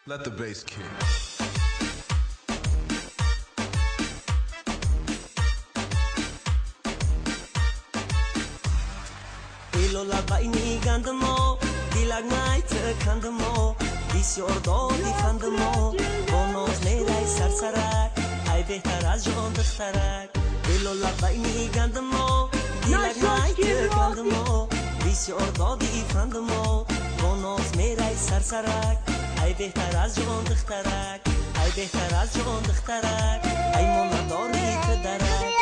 Let the bass kick. Ilola baini gandamo, dilag night kandamo, بسیار فندمو بونوز میرای سرسرک ای بهتر از جان دخترک دل و لبای میگندمو دیلک نایت کندمو بسیار دادی فندمو بونوز میرای سرسرک ای بهتر از جان دخترک ای بهتر از جان دخترک ای من داری پدرک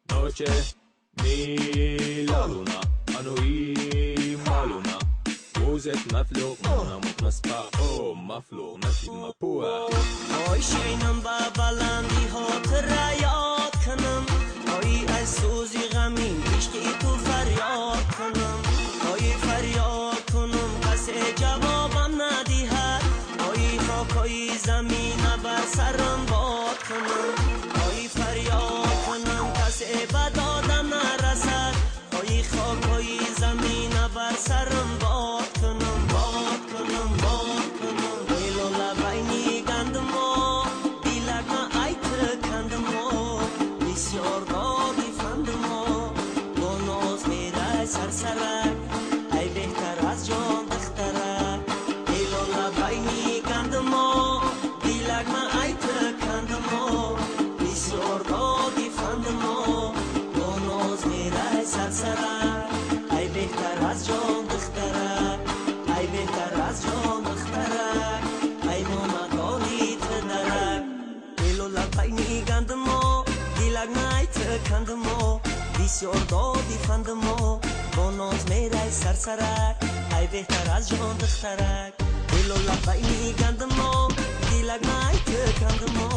Noche, mi la luna, anui ma luna, وزت مفلوق منم مسپا او مفلوق نفید مپوه آی شینم با بلندی هات ریاد کنم آی از سوزی غمین عشقی تو فریاد کنم آی فریاد کنم کسی جوابم ندیهد آی خاکای زمین بر سرم باد کنم آی فریاد کنم کسی بدادم نرسد آی خاکای زمین بر سرم باد بسیار دادی فندمو با ناز میرای سرسرک ای بهتر از جان دخترک دل و لبای میگندمو دیلک نایت کندمو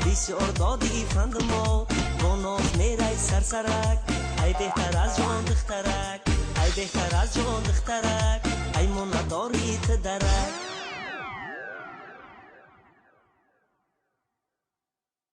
بسیار دادی فندمو با ناز میرای سرسرک ای بهتر از جان دخترک ای بهتر از جان دخترک ای من نداری تدرک